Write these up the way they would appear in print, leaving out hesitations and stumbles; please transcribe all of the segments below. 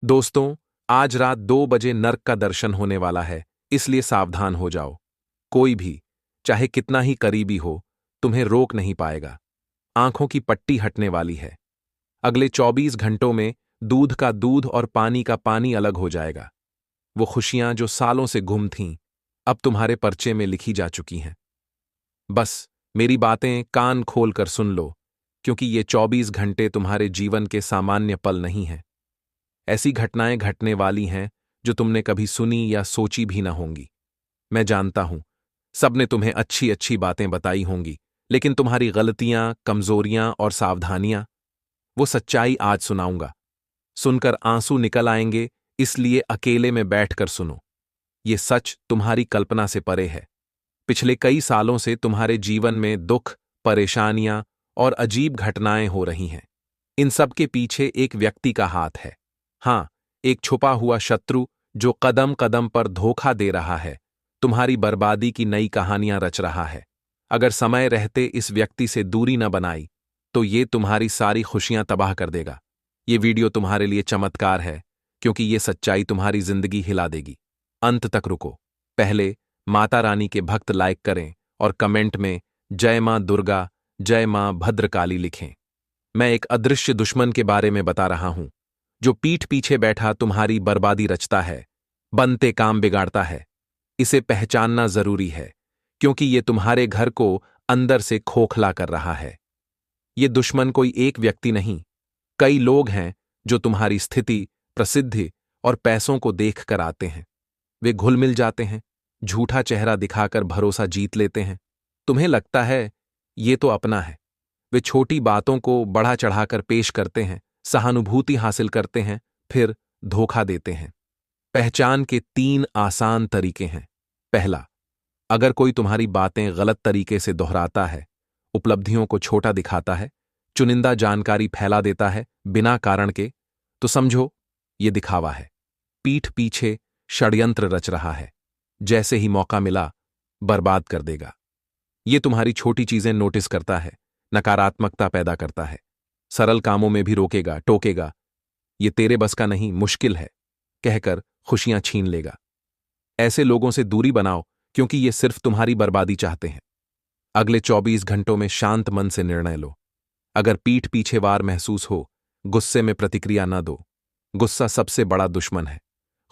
दोस्तों, आज रात 2 बजे नर्क का दर्शन होने वाला है, इसलिए सावधान हो जाओ। कोई भी, चाहे कितना ही करीबी हो, तुम्हें रोक नहीं पाएगा। आंखों की पट्टी हटने वाली है। अगले 24 घंटों में दूध का दूध और पानी का पानी अलग हो जाएगा। वो खुशियां जो सालों से गुम थीं, अब तुम्हारे पर्चे में लिखी जा चुकी हैं। बस मेरी बातें कान खोल कर सुन लो, क्योंकि ये 24 घंटे तुम्हारे जीवन के सामान्य पल नहीं हैं। ऐसी घटनाएं घटने वाली हैं जो तुमने कभी सुनी या सोची भी न होंगी। मैं जानता हूं, सबने तुम्हें अच्छी अच्छी बातें बताई होंगी, लेकिन तुम्हारी गलतियां, कमजोरियां और सावधानियां, वो सच्चाई आज सुनाऊंगा। सुनकर आंसू निकल आएंगे, इसलिए अकेले में बैठकर सुनो। ये सच तुम्हारी कल्पना से परे है। पिछले कई सालों से तुम्हारे जीवन में दुख, परेशानियां और अजीब घटनाएं हो रही हैं। इन सब के पीछे एक व्यक्ति का हाथ है। हाँ, एक छुपा हुआ शत्रु जो कदम कदम पर धोखा दे रहा है, तुम्हारी बर्बादी की नई कहानियां रच रहा है। अगर समय रहते इस व्यक्ति से दूरी न बनाई, तो ये तुम्हारी सारी खुशियां तबाह कर देगा। ये वीडियो तुम्हारे लिए चमत्कार है, क्योंकि ये सच्चाई तुम्हारी जिंदगी हिला देगी। अंत तक रुको। पहले माता रानी के भक्त लाइक करें और कमेंट में जय मां दुर्गा, जय मां भद्रकाली लिखें। मैं एक अदृश्य दुश्मन के बारे में बता रहा हूं, जो पीठ पीछे बैठा तुम्हारी बर्बादी रचता है, बनते काम बिगाड़ता है। इसे पहचानना जरूरी है, क्योंकि ये तुम्हारे घर को अंदर से खोखला कर रहा है। ये दुश्मन कोई एक व्यक्ति नहीं, कई लोग हैं जो तुम्हारी स्थिति, प्रसिद्धि और पैसों को देख कर आते हैं। वे घुल मिल जाते हैं, झूठा चेहरा दिखाकर भरोसा जीत लेते हैं। तुम्हें लगता है ये तो अपना है। वे छोटी बातों को बढ़ा चढ़ाकर पेश करते हैं, सहानुभूति हासिल करते हैं, फिर धोखा देते हैं। पहचान के 3 आसान तरीके हैं। पहला, अगर कोई तुम्हारी बातें गलत तरीके से दोहराता है, उपलब्धियों को छोटा दिखाता है, चुनिंदा जानकारी फैला देता है बिना कारण के, तो समझो ये दिखावा है। पीठ पीछे षड्यंत्र रच रहा है। जैसे ही मौका मिला, बर्बाद कर देगा। ये तुम्हारी छोटी चीजें नोटिस करता है, नकारात्मकता पैदा करता है, सरल कामों में भी रोकेगा, टोकेगा। ये तेरे बस का नहीं, मुश्किल है कहकर खुशियां छीन लेगा। ऐसे लोगों से दूरी बनाओ, क्योंकि ये सिर्फ तुम्हारी बर्बादी चाहते हैं। अगले 24 घंटों में शांत मन से निर्णय लो। अगर पीठ पीछे वार महसूस हो, गुस्से में प्रतिक्रिया न दो। गुस्सा सबसे बड़ा दुश्मन है।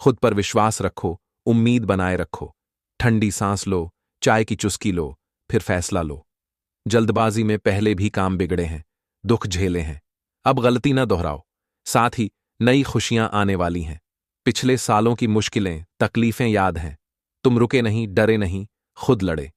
खुद पर विश्वास रखो, उम्मीद बनाए रखो। ठंडी सांस लो, चाय की चुस्की लो, फिर फैसला लो। जल्दबाजी में पहले भी काम बिगड़े हैं, दुख झेले हैं। अब गलती न दोहराओ। साथ ही नई खुशियां आने वाली हैं। पिछले सालों की मुश्किलें, तकलीफें याद हैं। तुम रुके नहीं, डरे नहीं, खुद लड़े।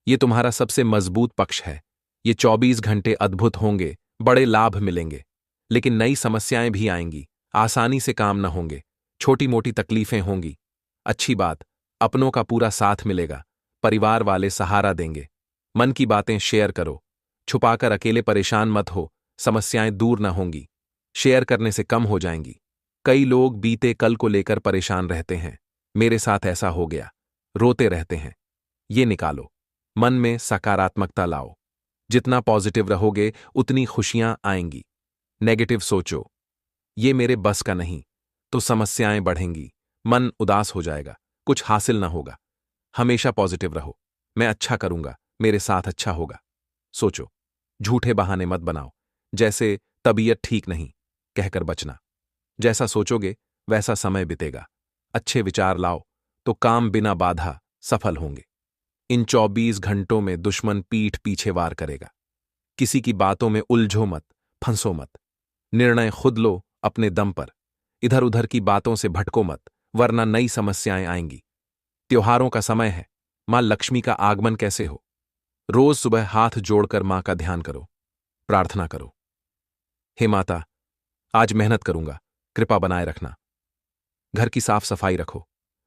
ये तुम्हारा सबसे मजबूत पक्ष है। ये 24 घंटे अद्भुत होंगे, बड़े लाभ मिलेंगे। लेकिन नई समस्याएं भी आएंगी, आसानी से काम न होंगे, छोटी मोटी तकलीफें होंगी। अच्छी बात, अपनों का पूरा साथ मिलेगा, परिवार वाले सहारा देंगे। मन की बातें शेयर करो, छुपाकर अकेले परेशान मत हो, समस्याएं दूर न होंगी, शेयर करने से कम हो जाएंगी। कई लोग बीते कल को लेकर परेशान रहते हैं, मेरे साथ ऐसा हो गया, रोते रहते हैं। ये निकालो, मन में सकारात्मकता लाओ। जितना पॉजिटिव रहोगे, उतनी खुशियां आएंगी। नेगेटिव सोचो, ये मेरे बस का नहीं, तो समस्याएं बढ़ेंगी, मन उदास हो जाएगा, कुछ हासिल ना होगा। हमेशा पॉजिटिव रहो, मैं अच्छा करूंगा, मेरे साथ अच्छा होगा। सोचो, झूठे बहाने मत बनाओ, जैसे तबीयत ठीक नहीं कहकर बचना। जैसा सोचोगे वैसा समय बीतेगा। अच्छे विचार लाओ तो काम बिना बाधा सफल होंगे। इन 24 घंटों में दुश्मन पीठ पीछे वार करेगा। किसी की बातों में उलझो मत, फंसो मत। निर्णय खुद लो अपने दम पर। इधर उधर की बातों से भटको मत, वरना नई समस्याएं आएंगी। त्योहारों का समय है, मां लक्ष्मी का आगमन कैसे हो। रोज सुबह हाथ जोड़कर मां का ध्यान करो, प्रार्थना करो। हे माता, आज मेहनत करूंगा, कृपा बनाए रखना। घर की साफ सफाई रखो।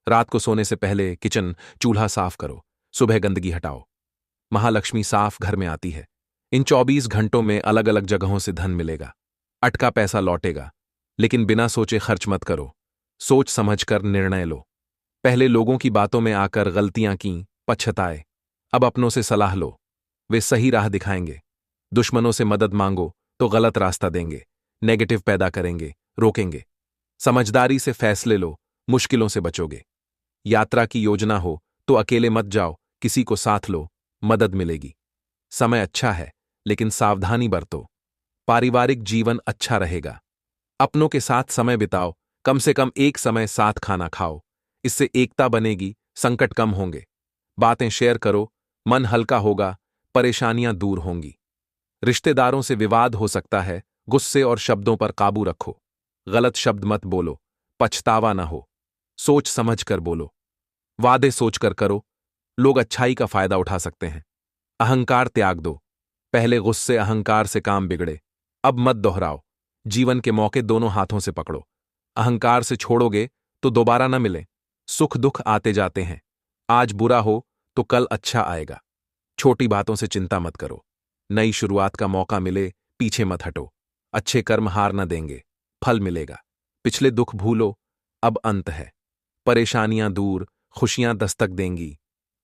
रात को सोने से पहले किचन, चूल्हा साफ करो, सुबह गंदगी हटाओ। महालक्ष्मी साफ घर में आती है। इन 24 घंटों में अलग अलग जगहों से धन मिलेगा, अटका पैसा लौटेगा। लेकिन बिना सोचे खर्च मत करो, सोच समझकर निर्णय लो। पहले लोगों की बातों में आकर गलतियां की, पछताए। अब अपनों से सलाह लो, वे सही राह दिखाएंगे। दुश्मनों से मदद मांगो तो गलत रास्ता देंगे, नेगेटिव पैदा करेंगे, रोकेंगे। समझदारी से फैसले लो, मुश्किलों से बचोगे। यात्रा की योजना हो तो अकेले मत जाओ, किसी को साथ लो, मदद मिलेगी। समय अच्छा है, लेकिन सावधानी बरतो। पारिवारिक जीवन अच्छा रहेगा। अपनों के साथ समय बिताओ, कम से कम एक समय साथ खाना खाओ। इससे एकता बनेगी, संकट कम होंगे। बातें शेयर करो, मन हल्का होगा, परेशानियां दूर होंगी। रिश्तेदारों से विवाद हो सकता है, गुस्से और शब्दों पर काबू रखो। गलत शब्द मत बोलो, पछतावा ना हो। सोच समझ कर बोलो। वादे सोचकर करो, लोग अच्छाई का फायदा उठा सकते हैं। अहंकार त्याग दो। पहले गुस्से अहंकार से काम बिगड़े, अब मत दोहराओ। जीवन के मौके दोनों हाथों से पकड़ो। अहंकार से छोड़ोगे तो दोबारा न मिले। सुख दुख आते जाते हैं। आज बुरा हो तो कल अच्छा आएगा। छोटी बातों से चिंता मत करो। नई शुरुआत का मौका मिले, पीछे मत हटो। अच्छे कर्म हार न देंगे, फल मिलेगा। पिछले दुख भूलो, अब अंत है। परेशानियां दूर, खुशियां दस्तक देंगी।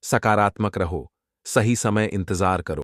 सकारात्मक रहो, सही समय इंतजार करो।